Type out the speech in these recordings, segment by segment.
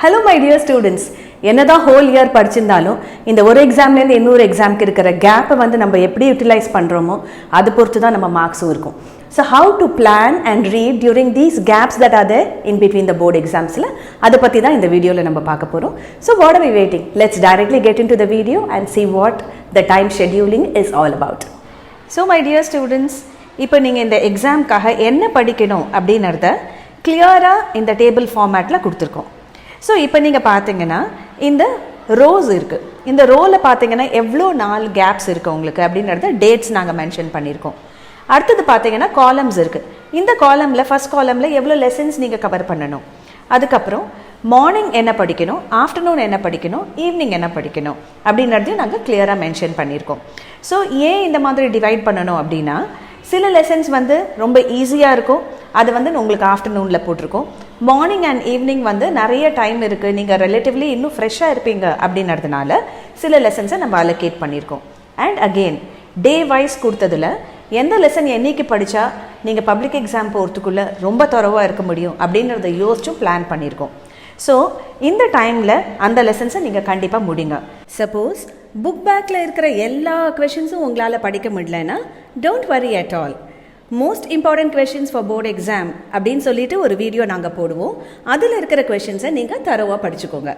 Hello my dear students. என்னதான் whole year படிச்சிருந்தாலும் இந்த ஒரு எக்ஸாம்லேருந்து இன்னொரு எக்ஸாம்க்கு இருக்கிற கேப்பை வந்து நம்ம எப்படி யூட்டிலைஸ் பண்ணுறோமோ அது பொறுத்து தான் நம்ம மார்க்ஸும் இருக்கும். So how to plan and read during these gaps that are there in between the board எக்ஸாம்ஸில் அதை பற்றி தான் இந்த வீடியோவில் நம்ம பார்க்க போகிறோம். So what are we waiting? Let's directly get into the video and see what the time scheduling is all about. So my dear students, இப்போ நீங்கள் இந்த எக்ஸாம்க்காக என்ன படிக்கணும் அப்படின்றத கிளியராக இந்த டேபிள் ஃபார்மேட்டில் கொடுத்துருக்கோம். ஸோ இப்போ நீங்கள் பார்த்தீங்கன்னா இந்த ரோஸ் இருக்குது. இந்த ரோவில் பார்த்தீங்கன்னா எவ்வளோ நாள் கேப்ஸ் இருக்குது உங்களுக்கு அப்படின்றத டேட்ஸ் நாங்கள் மென்ஷன் பண்ணியிருக்கோம். அடுத்தது பார்த்தீங்கன்னா காலம்ஸ் இருக்குது. இந்த காலமில் ஃபஸ்ட் காலமில் எவ்வளோ லெசன்ஸ் நீங்கள் கவர் பண்ணணும், அதுக்கப்புறம் மார்னிங் என்ன படிக்கணும், ஆஃப்டர்நூன் என்ன படிக்கணும், ஈவினிங் என்ன படிக்கணும் அப்படின்றதையும் நாங்கள் கிளியராக மென்ஷன் பண்ணியிருக்கோம். ஸோ ஏன் இந்த மாதிரி டிவைட் பண்ணணும் அப்படின்னா, சில லெசன்ஸ் வந்து ரொம்ப ஈஸியாக இருக்கும், அது வந்து உங்களுக்கு ஆஃப்டர்நூனில் போட்டிருக்கோம். மார்னிங் அண்ட் ஈவினிங் வந்து நிறைய டைம் இருக்குது, நீங்கள் ரிலேட்டிவ்லி இன்னும் ஃப்ரெஷ்ஷாக இருப்பீங்க அப்படின்றதுனால சில லெசன்ஸை நம்ம அலோகேட் பண்ணியிருக்கோம். அண்ட் அகெயின் டே வைஸ் கொடுத்ததில் எந்த லெசன் என்னைக்கு படித்தா நீங்கள் பப்ளிக் எக்ஸாம் போகிறதுக்குள்ளே ரொம்ப தரவாக இருக்க முடியும் அப்படின்றத யோசிச்சும் பிளான் பண்ணியிருக்கோம். ஸோ இந்த டைமில் அந்த லெசன்ஸை நீங்கள் கண்டிப்பாக முடிங்க. சப்போஸ் புக் பேக்கில் இருக்கிற எல்லா கொஷின்ஸும் உங்களால் படிக்க முடியலன்னா don't worry at all. Most important questions for board exam அப்படின்னு சொல்லிட்டு ஒரு வீடியோ நாங்கள் போடுவோம். அதில் இருக்கிற கொஷின்ஸை நீங்கள் தரவாக படிச்சுக்கோங்க.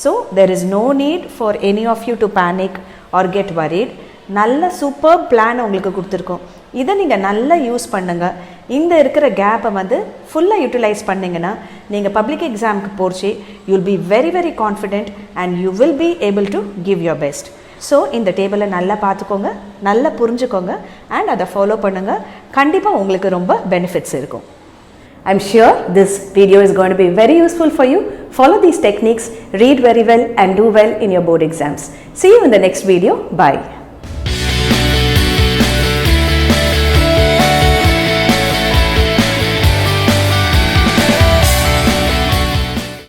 So there is no need for any of you to panic or get worried. நல்ல சூப்பர் பிளான் உங்களுக்கு கொடுத்துருக்கோம். இதை நீங்கள் நல்லா யூஸ் பண்ணுங்கள். இந்த இருக்கிற கேப்பை வந்து ஃபுல்லாக யூட்டிலைஸ் பண்ணிங்கன்னா நீங்கள் பப்ளிக் எக்ஸாமுக்கு போச்சு you will be very very confident and you will be able to give your best. So இந்த டேபிளை நல்லா பார்த்துக்கோங்க, நல்லா புரிஞ்சுக்கோங்க அண்ட் அதை ஃபாலோ பண்ணுங்கள். கண்டிப்பாக உங்களுக்கு ரொம்ப பெனிஃபிட்ஸ் இருக்கும். I'm sure this video is going to be very useful for you. Follow these techniques, read very well and do well in your board exams. See you in the next video. Bye.